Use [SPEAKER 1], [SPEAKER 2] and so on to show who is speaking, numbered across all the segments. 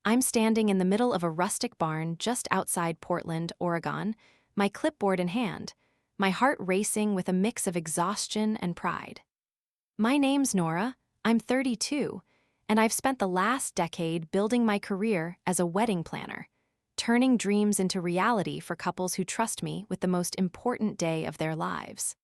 [SPEAKER 1] I'm standing in the middle of a rustic barn just outside Portland, Oregon, my clipboard in hand, my heart racing with a mix of exhaustion and pride. My name's Nora, I'm 32, and I've spent the last decade building my career as a wedding planner, turning dreams into reality for couples who trust me with the most important day of their lives.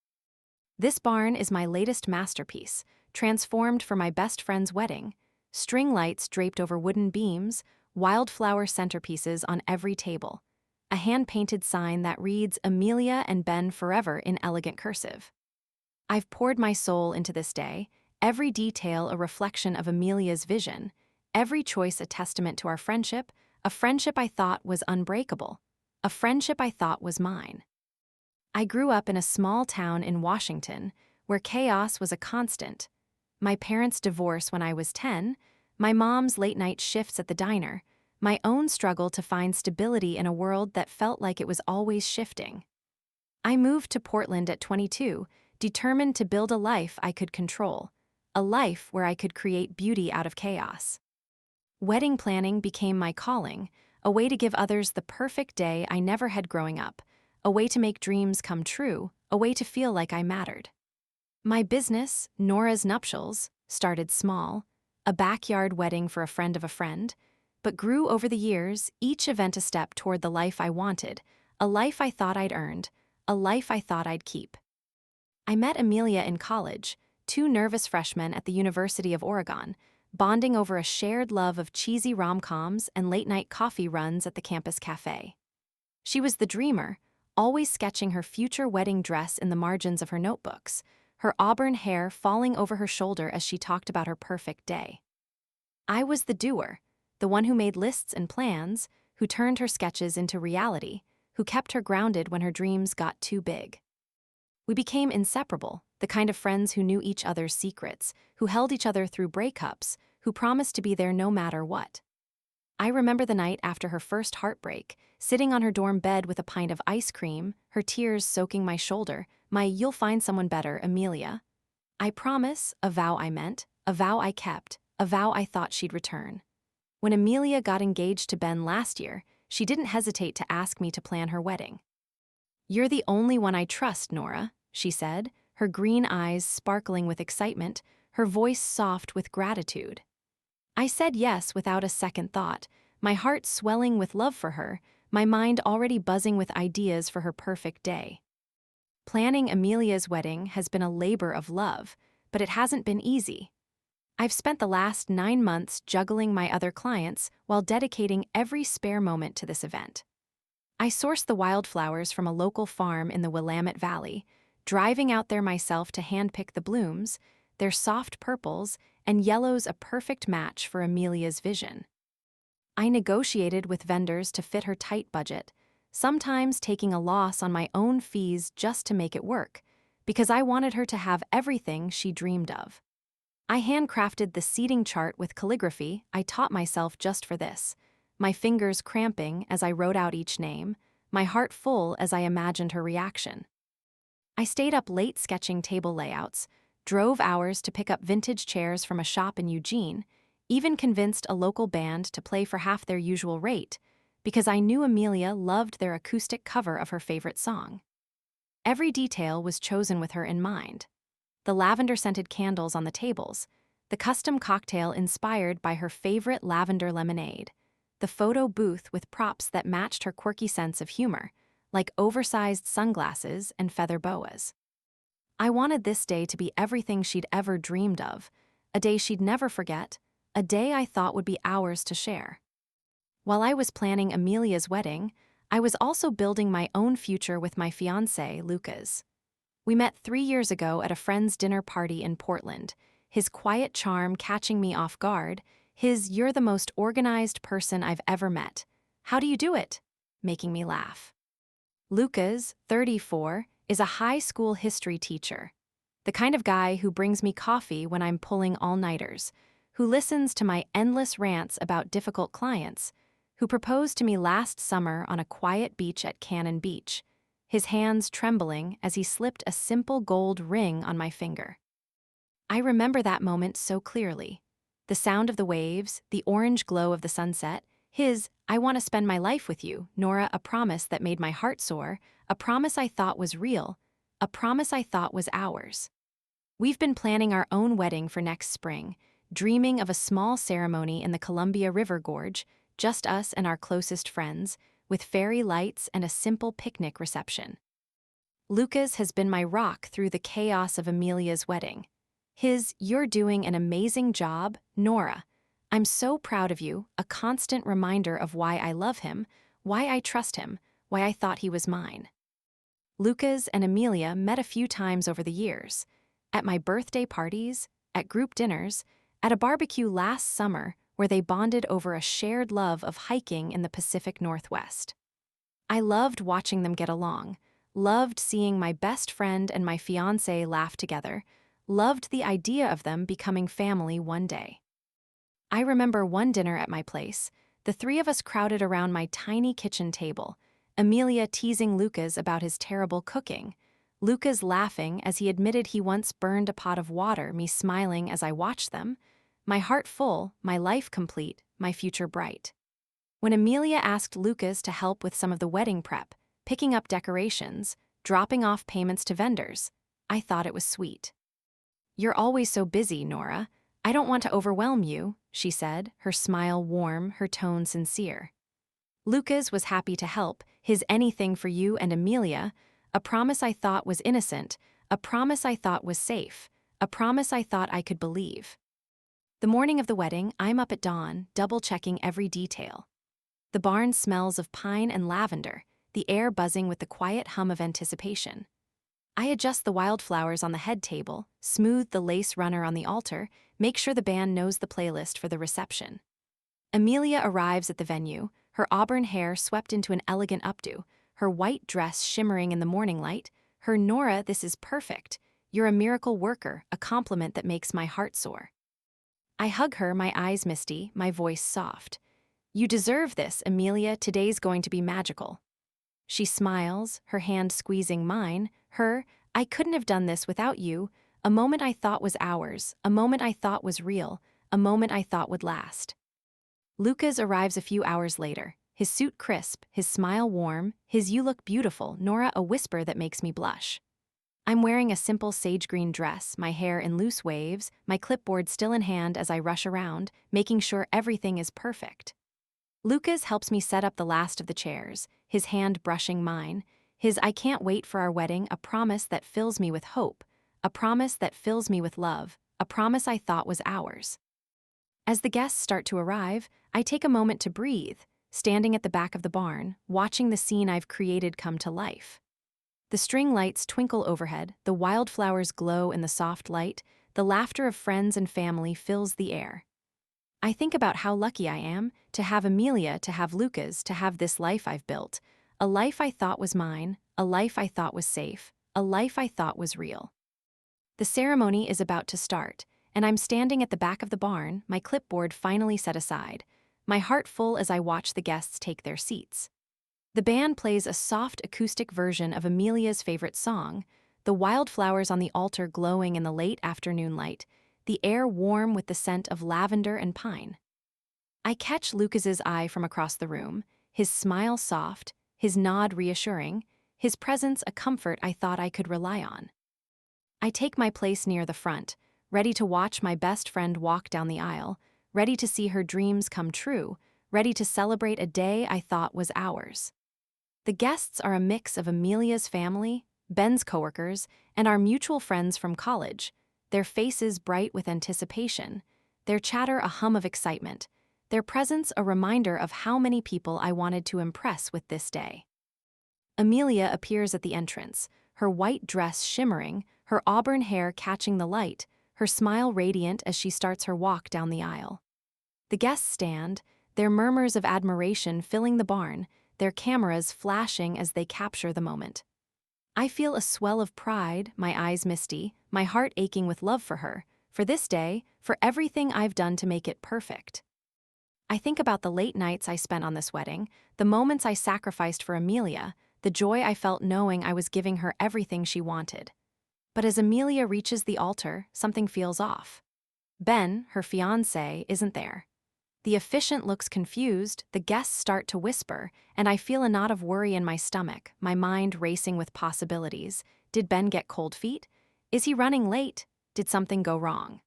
[SPEAKER 1] This barn is my latest masterpiece, transformed for my best friend's wedding. String lights draped over wooden beams, wildflower centerpieces on every table, a hand-painted sign that reads Amelia and Ben Forever in elegant cursive. I've poured my soul into this day, every detail a reflection of Amelia's vision, every choice a testament to our friendship, a friendship I thought was unbreakable, a friendship I thought was mine. I grew up in a small town in Washington where chaos was a constant. My parents' divorce when I was 10, my mom's late-night shifts at the diner, my own struggle to find stability in a world that felt like it was always shifting. I moved to Portland at 22, determined to build a life I could control, a life where I could create beauty out of chaos. Wedding planning became my calling, a way to give others the perfect day I never had growing up, a way to make dreams come true, a way to feel like I mattered. My business, Nora's Nuptials, started small, a backyard wedding for a friend of a friend, but grew over the years, each event a step toward the life I wanted, a life I thought I'd earned, a life I thought I'd keep. I met Amelia in college, two nervous freshmen at the University of Oregon, bonding over a shared love of cheesy rom-coms and late-night coffee runs at the campus cafe. She was the dreamer, always sketching her future wedding dress in the margins of her notebooks, her auburn hair falling over her shoulder as she talked about her perfect day. I was the doer, the one who made lists and plans, who turned her sketches into reality, who kept her grounded when her dreams got too big. We became inseparable, the kind of friends who knew each other's secrets, who held each other through breakups, who promised to be there no matter what. I remember the night after her first heartbreak, sitting on her dorm bed with a pint of ice cream, her tears soaking my shoulder, my "you'll find someone better, Amelia." I promise, a vow I meant, a vow I kept, a vow I thought she'd return. When Amelia got engaged to Ben last year, she didn't hesitate to ask me to plan her wedding. "You're the only one I trust, Nora," she said, her green eyes sparkling with excitement, her voice soft with gratitude. I said yes without a second thought, my heart swelling with love for her, my mind already buzzing with ideas for her perfect day. Planning Amelia's wedding has been a labor of love, but it hasn't been easy. I've spent the last 9 months juggling my other clients while dedicating every spare moment to this event. I sourced the wildflowers from a local farm in the Willamette Valley, driving out there myself to handpick the blooms, their soft purples and yellows a perfect match for Amelia's vision. I negotiated with vendors to fit her tight budget, sometimes taking a loss on my own fees just to make it work, because I wanted her to have everything she dreamed of. I handcrafted the seating chart with calligraphy I taught myself just for this, my fingers cramping as I wrote out each name, my heart full as I imagined her reaction. I stayed up late sketching table layouts, drove hours to pick up vintage chairs from a shop in Eugene, even convinced a local band to play for half their usual rate, because I knew Amelia loved their acoustic cover of her favorite song. Every detail was chosen with her in mind. The lavender-scented candles on the tables, the custom cocktail inspired by her favorite lavender lemonade, the photo booth with props that matched her quirky sense of humor, like oversized sunglasses and feather boas. I wanted this day to be everything she'd ever dreamed of, a day she'd never forget, a day I thought would be ours to share. While I was planning Amelia's wedding, I was also building my own future with my fiancé, Lucas. We met 3 years ago at a friend's dinner party in Portland, his quiet charm catching me off guard, his "you're the most organized person I've ever met. How do you do it?" making me laugh. Lucas, 34, is a high school history teacher, the kind of guy who brings me coffee when I'm pulling all-nighters, who listens to my endless rants about difficult clients, who proposed to me last summer on a quiet beach at Cannon Beach, his hands trembling as he slipped a simple gold ring on my finger. I remember that moment so clearly. The sound of the waves, the orange glow of the sunset, His, "I want to spend my life with you, Nora," a promise that made my heart soar, a promise I thought was real, a promise I thought was ours. We've been planning our own wedding for next spring, dreaming of a small ceremony in the Columbia River Gorge, just us and our closest friends, with fairy lights and a simple picnic reception. Lucas has been my rock through the chaos of Amelia's wedding. His, "You're doing an amazing job, Nora. I'm so proud of you," a constant reminder of why I love him, why I trust him, why I thought he was mine. Lucas and Amelia met a few times over the years. At my birthday parties, at group dinners, at a barbecue last summer where they bonded over a shared love of hiking in the Pacific Northwest. I loved watching them get along, loved seeing my best friend and my fiancé laugh together, loved the idea of them becoming family one day. I remember one dinner at my place, the three of us crowded around my tiny kitchen table, Amelia teasing Lucas about his terrible cooking, Lucas laughing as he admitted he once burned a pot of water, me smiling as I watched them, my heart full, my life complete, my future bright. When Amelia asked Lucas to help with some of the wedding prep, picking up decorations, dropping off payments to vendors, I thought it was sweet. "You're always so busy, Nora. I don't want to overwhelm you," she said, her smile warm, her tone sincere. Lucas was happy to help, his "anything for you and Amelia," a promise I thought was innocent, a promise I thought was safe, a promise I thought I could believe. The morning of the wedding, I'm up at dawn, double-checking every detail. The barn smells of pine and lavender, the air buzzing with the quiet hum of anticipation. I adjust the wildflowers on the head table, smooth the lace runner on the altar, make sure the band knows the playlist for the reception. Amelia arrives at the venue, her auburn hair swept into an elegant updo, her white dress shimmering in the morning light, her "Nora, this is perfect. You're a miracle worker," a compliment that makes my heart soar. I hug her, my eyes misty, my voice soft. "You deserve this, Amelia, today's going to be magical." She smiles, her hand squeezing mine, her, "I couldn't have done this without you," a moment I thought was ours, a moment I thought was real, a moment I thought would last. Lucas arrives a few hours later, his suit crisp, his smile warm, his "You look beautiful, Nora," a whisper that makes me blush. I'm wearing a simple sage green dress, my hair in loose waves, my clipboard still in hand as I rush around, making sure everything is perfect. Lucas helps me set up the last of the chairs, his hand brushing mine, his "I can't wait for our wedding," a promise that fills me with hope, a promise that fills me with love, a promise I thought was ours. As the guests start to arrive, I take a moment to breathe, standing at the back of the barn, watching the scene I've created come to life. The string lights twinkle overhead, the wildflowers glow in the soft light, the laughter of friends and family fills the air. I think about how lucky I am to have Amelia, to have Lucas, to have this life I've built, a life I thought was mine, a life I thought was safe, a life I thought was real. The ceremony is about to start, and I'm standing at the back of the barn, my clipboard finally set aside, my heart full as I watch the guests take their seats. The band plays a soft acoustic version of Amelia's favorite song, the wildflowers on the altar glowing in the late afternoon light, the air warm with the scent of lavender and pine. I catch Lucas's eye from across the room, his smile soft, his nod reassuring, his presence a comfort I thought I could rely on. I take my place near the front, ready to watch my best friend walk down the aisle, ready to see her dreams come true, ready to celebrate a day I thought was ours. The guests are a mix of Amelia's family, Ben's coworkers, and our mutual friends from college, their faces bright with anticipation, their chatter a hum of excitement, their presence a reminder of how many people I wanted to impress with this day. Amelia appears at the entrance, her white dress shimmering, her auburn hair catching the light, her smile radiant as she starts her walk down the aisle. The guests stand, their murmurs of admiration filling the barn, their cameras flashing as they capture the moment. I feel a swell of pride, my eyes misty, my heart aching with love for her, for this day, for everything I've done to make it perfect. I think about the late nights I spent on this wedding, the moments I sacrificed for Amelia, the joy I felt knowing I was giving her everything she wanted. But as Amelia reaches the altar, something feels off. Ben, her fiancé, isn't there. The officiant looks confused, the guests start to whisper, and I feel a knot of worry in my stomach, my mind racing with possibilities. Did Ben get cold feet? Is he running late? Did something go wrong?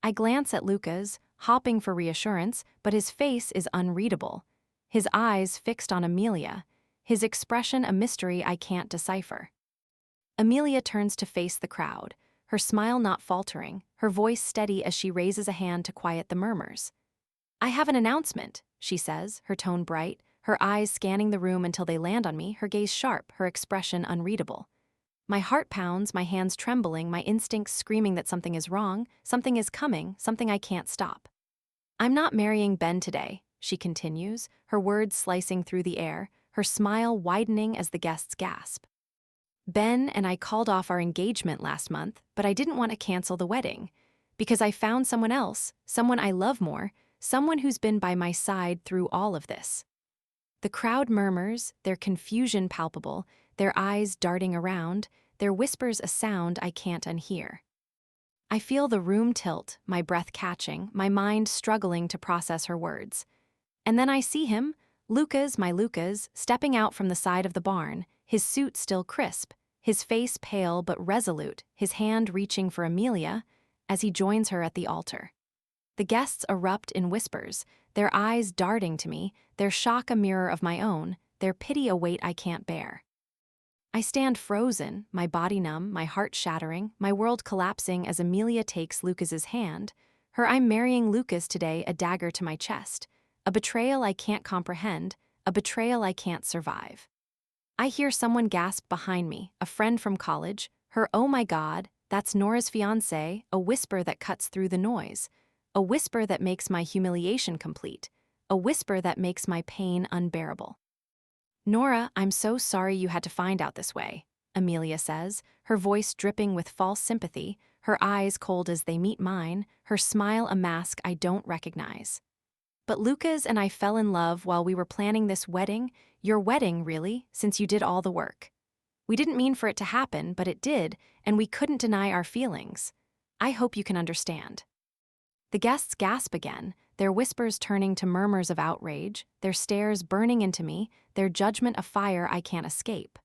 [SPEAKER 1] I glance at Lucas, hopping for reassurance, but his face is unreadable. His eyes fixed on Amelia, his expression a mystery I can't decipher. Amelia turns to face the crowd, her smile not faltering, her voice steady as she raises a hand to quiet the murmurs. "I have an announcement," she says, her tone bright, her eyes scanning the room until they land on me, her gaze sharp, her expression unreadable. My heart pounds, my hands trembling, my instincts screaming that something is wrong, something is coming, something I can't stop. "I'm not marrying Ben today," she continues, her words slicing through the air, her smile widening as the guests gasp. "Ben and I called off our engagement last month, but I didn't want to cancel the wedding. Because I found someone else, someone I love more, someone who's been by my side through all of this." The crowd murmurs, their confusion palpable, their eyes darting around, their whispers a sound I can't unhear. I feel the room tilt, my breath catching, my mind struggling to process her words. And then I see him, Lucas, my Lucas, stepping out from the side of the barn, his suit still crisp, his face pale but resolute, his hand reaching for Amelia, as he joins her at the altar. The guests erupt in whispers, their eyes darting to me, their shock a mirror of my own, their pity a weight I can't bear. I stand frozen, my body numb, my heart shattering, my world collapsing as Amelia takes Lucas's hand, her "I'm marrying Lucas today" a dagger to my chest, a betrayal I can't comprehend, a betrayal I can't survive. I hear someone gasp behind me, a friend from college, her "Oh my God, that's Nora's fiancé," a whisper that cuts through the noise, a whisper that makes my humiliation complete, a whisper that makes my pain unbearable. "Nora, I'm so sorry you had to find out this way," Amelia says, her voice dripping with false sympathy, her eyes cold as they meet mine, her smile a mask I don't recognize. "But Lucas and I fell in love while we were planning this wedding, your wedding, really, since you did all the work. We didn't mean for it to happen, but it did, and we couldn't deny our feelings. I hope you can understand." The guests gasp again, their whispers turning to murmurs of outrage, their stares burning into me, their judgment a fire I can't escape.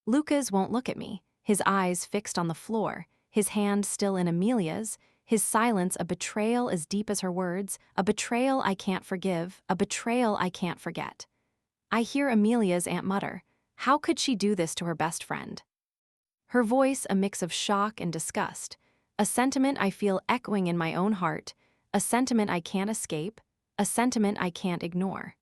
[SPEAKER 1] Lucas won't look at me, his eyes fixed on the floor, his hand still in Amelia's, his silence a betrayal as deep as her words, a betrayal I can't forgive, a betrayal I can't forget. I hear Amelia's aunt mutter, "How could she do this to her best friend?" Her voice a mix of shock and disgust, a sentiment I feel echoing in my own heart, a sentiment I can't escape, a sentiment I can't ignore.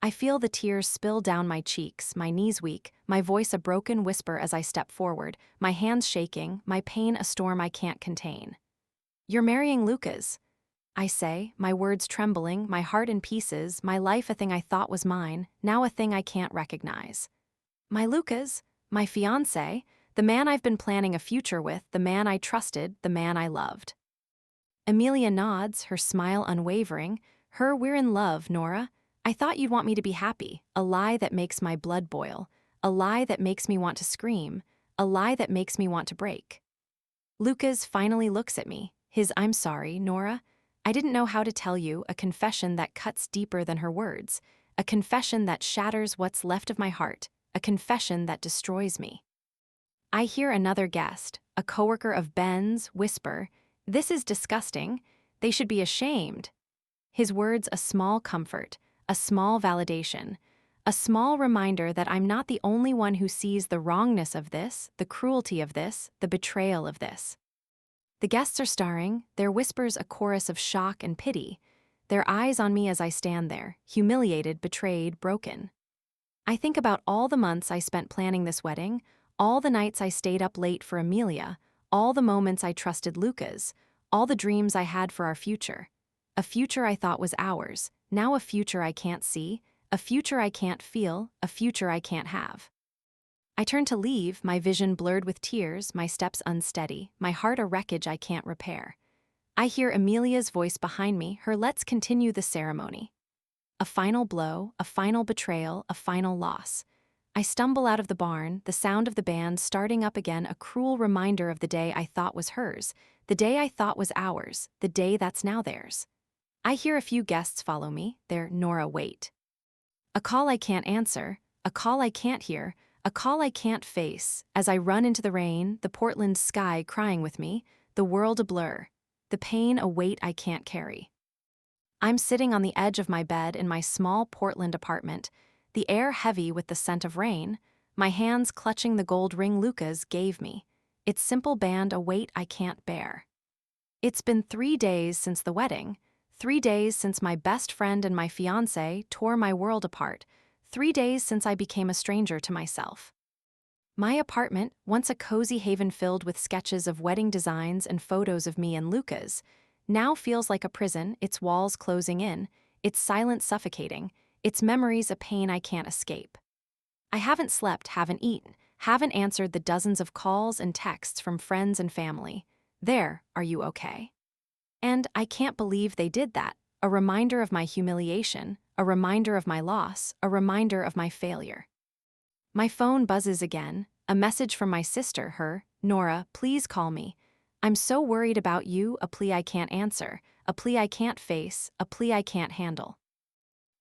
[SPEAKER 1] I feel the tears spill down my cheeks, my knees weak, my voice a broken whisper as I step forward, my hands shaking, my pain a storm I can't contain. "You're marrying Lucas," I say, my words trembling, my heart in pieces, my life a thing I thought was mine, now a thing I can't recognize. "My Lucas, my fiancé, the man I've been planning a future with, the man I trusted, the man I loved." Amelia nods, her smile unwavering, her "We're in love, Nora. I thought you'd want me to be happy," a lie that makes my blood boil, a lie that makes me want to scream, a lie that makes me want to break. Lucas finally looks at me, his "I'm sorry, Nora. I didn't know how to tell you," a confession that cuts deeper than her words, a confession that shatters what's left of my heart, a confession that destroys me. I hear another guest, a coworker of Ben's, whisper, "This is disgusting. They should be ashamed." His words a small comfort, a small validation, a small reminder that I'm not the only one who sees the wrongness of this, the cruelty of this, the betrayal of this. The guests are staring, their whispers a chorus of shock and pity, their eyes on me as I stand there, humiliated, betrayed, broken. I think about all the months I spent planning this wedding, all the nights I stayed up late for Amelia, all the moments I trusted Lucas, all the dreams I had for our future. A future I thought was ours, now a future I can't see, a future I can't feel, a future I can't have. I turn to leave, my vision blurred with tears, my steps unsteady, my heart a wreckage I can't repair. I hear Amelia's voice behind me, her "Let's continue the ceremony." A final blow, a final betrayal, a final loss. I stumble out of the barn, the sound of the band starting up again, a cruel reminder of the day I thought was hers, the day I thought was ours, the day that's now theirs. I hear a few guests follow me, they're Nora wait. A call I can't answer, a call I can't hear, a call I can't face, as I run into the rain, the Portland sky crying with me, the world a blur, the pain a weight I can't carry. I'm sitting on the edge of my bed in my small Portland apartment, the air heavy with the scent of rain, my hands clutching the gold ring Lucas gave me, its simple band a weight I can't bear. It's been 3 days since the wedding, 3 days since my best friend and my fiancé tore my world apart, 3 days since I became a stranger to myself. My apartment, once a cozy haven filled with sketches of wedding designs and photos of me and Lucas, now feels like a prison, its walls closing in, its silence suffocating, its memories a pain I can't escape. I haven't slept, haven't eaten, haven't answered the dozens of calls and texts from friends and family. There, are you okay? And I can't believe they did that, a reminder of my humiliation, a reminder of my loss, a reminder of my failure. My phone buzzes again, a message from my sister, her, Nora, please call me. I'm so worried about you, a plea I can't answer, a plea I can't face, a plea I can't handle.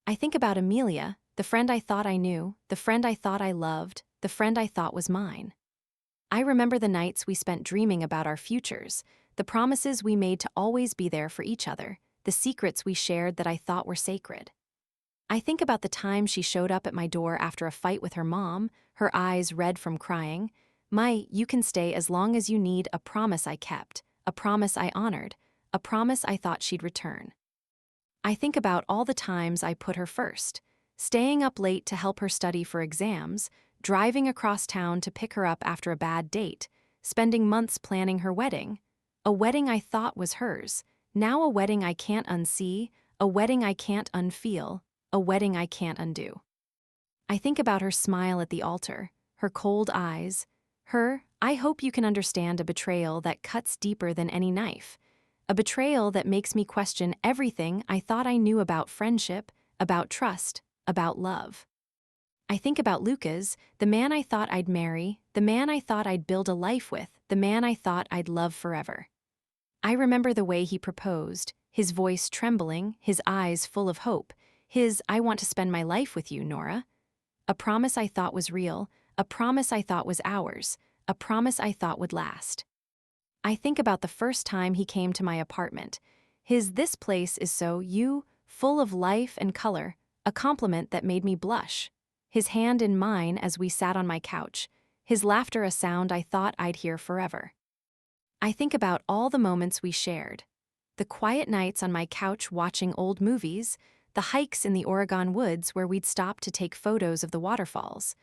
[SPEAKER 1] I think about Amelia, the friend I thought I knew, the friend I thought I loved, the friend I thought was mine. I remember the nights we spent dreaming about our futures, the promises we made to always be there for each other, the secrets we shared that I thought were sacred. I think about the time she showed up at my door after a fight with her mom, her eyes red from crying. You can stay as long as you need, a promise I kept, a promise I honored, a promise I thought she'd return. I think about all the times I put her first, staying up late to help her study for exams, driving across town to pick her up after a bad date, spending months planning her wedding, a wedding I thought was hers, now a wedding I can't unsee, a wedding I can't unfeel, a wedding I can't undo. I think about her smile at the altar, her cold eyes, I hope you can understand a betrayal that cuts deeper than any knife, a betrayal that makes me question everything I thought I knew about friendship, about trust, about love. I think about Lucas, the man I thought I'd marry, the man I thought I'd build a life with, the man I thought I'd love forever. I remember the way he proposed, his voice trembling, his eyes full of hope, I want to spend my life with you, Nora. A promise I thought was real, a promise I thought was ours, a promise I thought would last. I think about the first time he came to my apartment. This place is so full of life and color, a compliment that made me blush. His hand in mine as we sat on my couch, his laughter a sound I thought I'd hear forever. I think about all the moments we shared. The quiet nights on my couch watching old movies, the hikes in the Oregon woods where we'd stop to take photos of the waterfalls,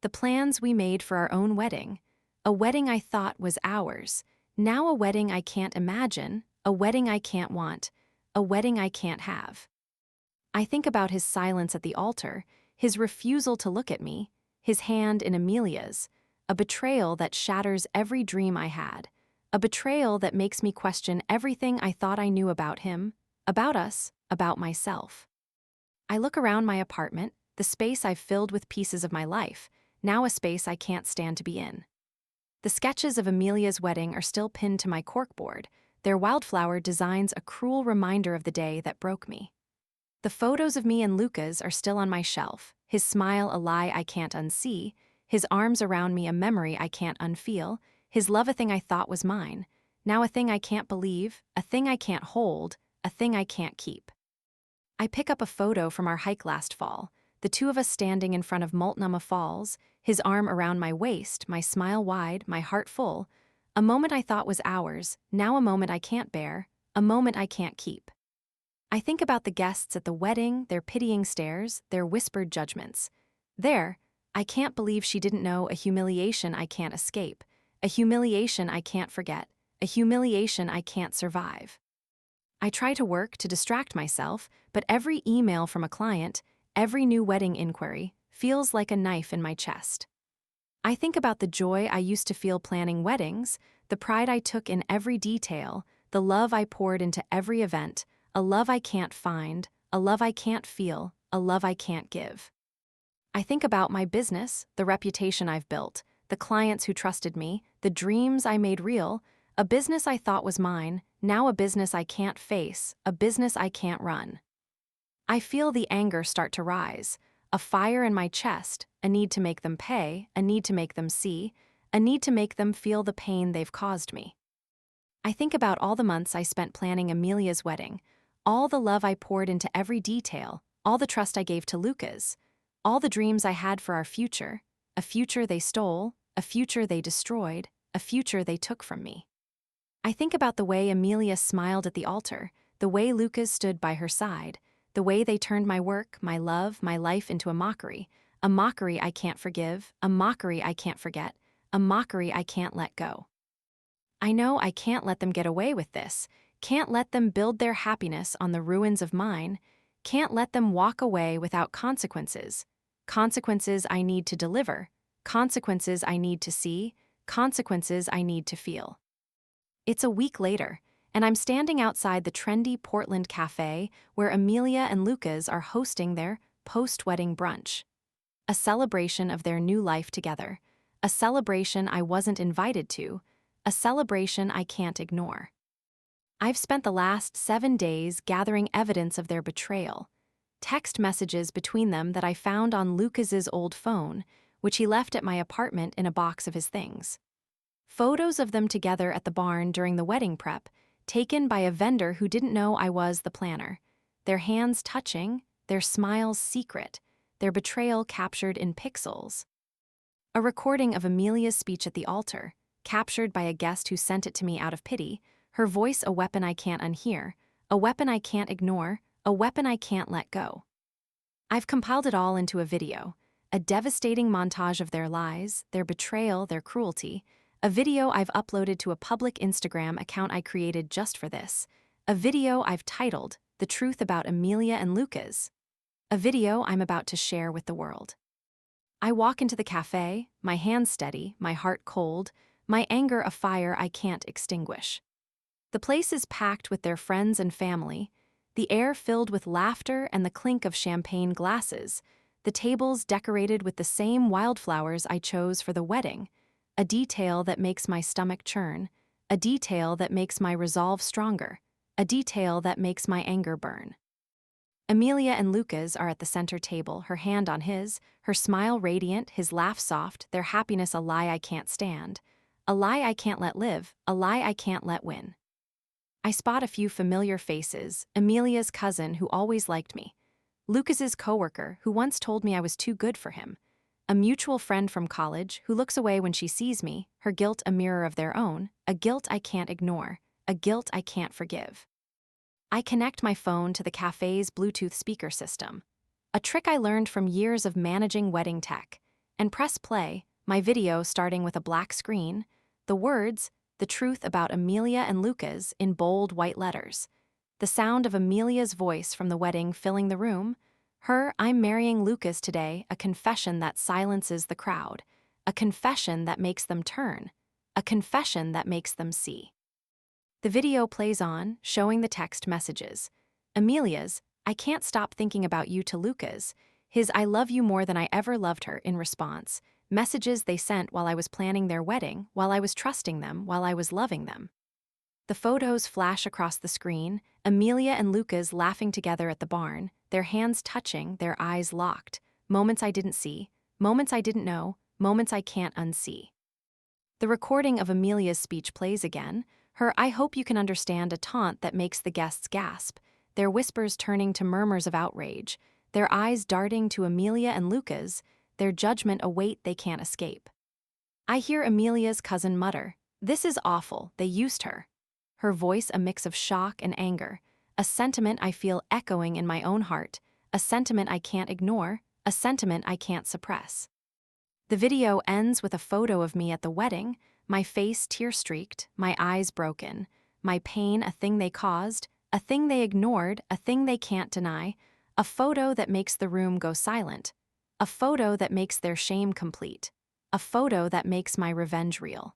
[SPEAKER 1] the plans we made for our own wedding, a wedding I thought was ours, now a wedding I can't imagine, a wedding I can't want, a wedding I can't have. I think about his silence at the altar, his refusal to look at me, his hand in Amelia's, a betrayal that shatters every dream I had, a betrayal that makes me question everything I thought I knew about him, about us, about myself. I look around my apartment, the space I've filled with pieces of my life, now a space I can't stand to be in. The sketches of Amelia's wedding are still pinned to my corkboard, their wildflower designs a cruel reminder of the day that broke me. The photos of me and Lucas are still on my shelf, his smile a lie I can't unsee, his arms around me a memory I can't unfeel, his love a thing I thought was mine, now a thing I can't believe, a thing I can't hold, a thing I can't keep. I pick up a photo from our hike last fall, the two of us standing in front of Multnomah Falls, his arm around my waist, my smile wide, my heart full, a moment I thought was ours, now a moment I can't bear, a moment I can't keep. I think about the guests at the wedding, their pitying stares, their whispered judgments. I can't believe she didn't know, a humiliation I can't escape, a humiliation I can't forget, a humiliation I can't survive. I try to work to distract myself, but every email from a client, every new wedding inquiry, feels like a knife in my chest. I think about the joy I used to feel planning weddings, the pride I took in every detail, the love I poured into every event, a love I can't find, a love I can't feel, a love I can't give. I think about my business, the reputation I've built, the clients who trusted me, the dreams I made real, A business I thought was mine, now a business I can't face, a business I can't run. I feel the anger start to rise, a fire in my chest, a need to make them pay, a need to make them see, a need to make them feel the pain they've caused me. I think about all the months I spent planning Amelia's wedding, all the love I poured into every detail, all the trust I gave to Lucas, all the dreams I had for our future, a future they stole, a future they destroyed, a future they took from me. I think about the way Amelia smiled at the altar, the way Lucas stood by her side, the way they turned my work, my love, my life into a mockery I can't forgive, a mockery I can't forget, a mockery I can't let go. I know I can't let them get away with this, can't let them build their happiness on the ruins of mine, can't let them walk away without consequences. Consequences I need to deliver, consequences I need to see, consequences I need to feel. It's a week later, and I'm standing outside the trendy Portland cafe where Amelia and Lucas are hosting their post-wedding brunch. A celebration of their new life together, a celebration I wasn't invited to, a celebration I can't ignore. I've spent the last 7 days gathering evidence of their betrayal, text messages between them that I found on Lucas's old phone, which he left at my apartment in a box of his things. Photos of them together at the barn during the wedding prep, taken by a vendor who didn't know I was the planner. Their hands touching, their smiles secret, their betrayal captured in pixels. A recording of Amelia's speech at the altar, captured by a guest who sent it to me out of pity, her voice a weapon I can't unhear, a weapon I can't ignore, a weapon I can't let go. I've compiled it all into a video, a devastating montage of their lies, their betrayal, their cruelty, a video I've uploaded to a public Instagram account I created just for this, a video I've titled, The Truth About Amelia and Lucas, a video I'm about to share with the world. I walk into the cafe, my hands steady, my heart cold, my anger a fire I can't extinguish. The place is packed with their friends and family, the air filled with laughter and the clink of champagne glasses, the tables decorated with the same wildflowers I chose for the wedding, a detail that makes my stomach churn, a detail that makes my resolve stronger, a detail that makes my anger burn. Amelia and Lucas are at the center table, her hand on his, her smile radiant, his laugh soft, their happiness a lie I can't stand, a lie I can't let live, a lie I can't let win. I spot a few familiar faces, Amelia's cousin who always liked me, Lucas's coworker who once told me I was too good for him, a mutual friend from college who looks away when she sees me, her guilt a mirror of their own, a guilt I can't ignore, a guilt I can't forgive. I connect my phone to the cafe's Bluetooth speaker system, a trick I learned from years of managing wedding tech, and press play, my video starting with a black screen, the words, The Truth About Amelia and Lucas in bold white letters, the sound of Amelia's voice from the wedding filling the room, her I'm marrying Lucas today, a confession that silences the crowd, a confession that makes them turn, a confession that makes them see. The video plays on, showing the text messages. Amelia's, I can't stop thinking about you to Lucas, his I love you more than I ever loved her in response, messages they sent while I was planning their wedding, while I was trusting them, while I was loving them. The photos flash across the screen, Amelia and Lucas laughing together at the barn, their hands touching, their eyes locked, moments I didn't see, moments I didn't know, moments I can't unsee. The recording of Amelia's speech plays again, her I hope you can understand a taunt that makes the guests gasp, their whispers turning to murmurs of outrage, their eyes darting to Amelia and Lucas, their judgment a weight they can't escape. I hear Amelia's cousin mutter, "This is awful, they used her." Her voice a mix of shock and anger, a sentiment I feel echoing in my own heart, a sentiment I can't ignore, a sentiment I can't suppress. The video ends with a photo of me at the wedding, my face tear-streaked, my eyes broken, my pain a thing they caused, a thing they ignored, a thing they can't deny, a photo that makes the room go silent, a photo that makes their shame complete, a photo that makes my revenge real.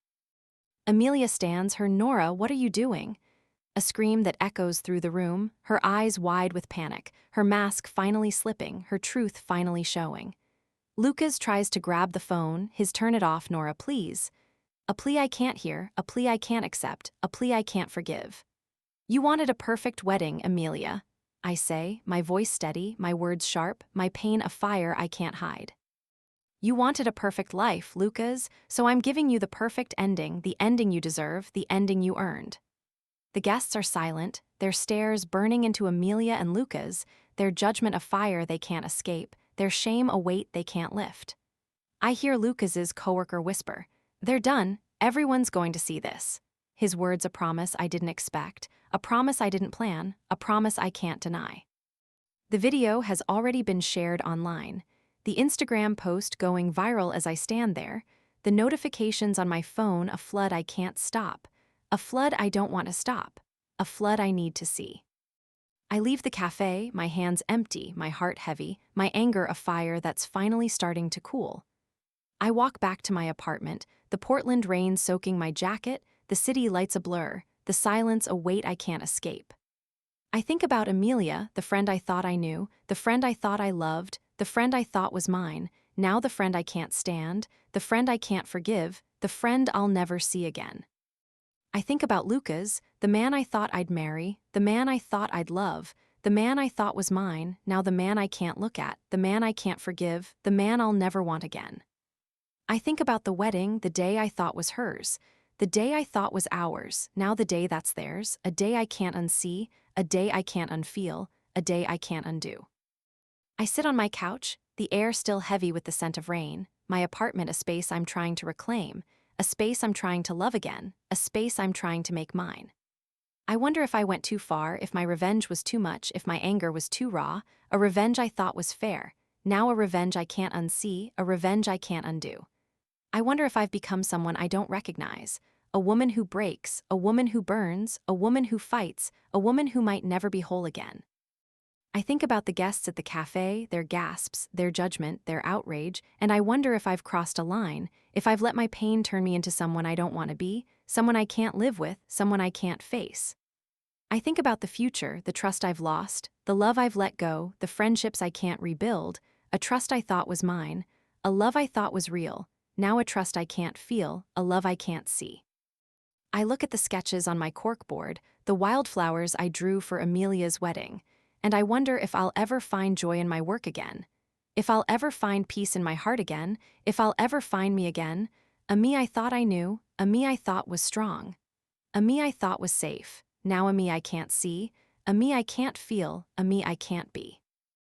[SPEAKER 1] Amelia stands, her Nora, what are you doing? A scream that echoes through the room, her eyes wide with panic, her mask finally slipping, her truth finally showing. Lucas tries to grab the phone, his turn it off, Nora, please. a plea I can't hear, a plea I can't accept, a plea I can't forgive. You wanted a perfect wedding, Amelia, I say, my voice steady, my words sharp, my pain a fire I can't hide. You wanted a perfect life, Lucas, so I'm giving you the perfect ending, the ending you deserve, the ending you earned. The guests are silent, their stares burning into Amelia and Lucas, their judgment a fire they can't escape, their shame a weight they can't lift. I hear Lucas's coworker whisper, "They're done, everyone's going to see this." His words a promise I didn't expect, a promise I didn't plan, a promise I can't deny. The video has already been shared online, the Instagram post going viral as I stand there, the notifications on my phone a flood I can't stop, a flood I don't want to stop, a flood I need to see. I leave the cafe, my hands empty, my heart heavy, my anger a fire that's finally starting to cool. I walk back to my apartment, the Portland rain soaking my jacket, the city lights a blur, the silence a weight I can't escape. I think about Amelia, the friend I thought I knew, the friend I thought I loved, the friend I thought was mine, now the friend I can't stand, the friend I can't forgive, the friend I'll never see again. I think about Lucas, the man I thought I'd marry, the man I thought I'd love, the man I thought was mine, now the man I can't look at, the man I can't forgive, the man I'll never want again. I think about the wedding, the day I thought was hers, the day I thought was ours, now the day that's theirs, a day I can't unsee, a day I can't unfeel, a day I can't undo. I sit on my couch, the air still heavy with the scent of rain, my apartment a space I'm trying to reclaim, a space I'm trying to love again, a space I'm trying to make mine. I wonder if I went too far, if my revenge was too much, if my anger was too raw, a revenge I thought was fair, now a revenge I can't unsee, a revenge I can't undo. I wonder if I've become someone I don't recognize, a woman who breaks, a woman who burns, a woman who fights, a woman who might never be whole again. I think about the guests at the cafe, their gasps, their judgment, their outrage, and I wonder if I've crossed a line, if I've let my pain turn me into someone I don't want to be, someone I can't live with, someone I can't face. I think about the future, the trust I've lost, the love I've let go, the friendships I can't rebuild, a trust I thought was mine, a love I thought was real, now a trust I can't feel, a love I can't see. I look at the sketches on my corkboard, the wildflowers I drew for Amelia's wedding, and I wonder if I'll ever find joy in my work again, if I'll ever find peace in my heart again, if I'll ever find me again, a me I thought I knew, a me I thought was strong, a me I thought was safe, now a me I can't see, a me I can't feel, a me I can't be.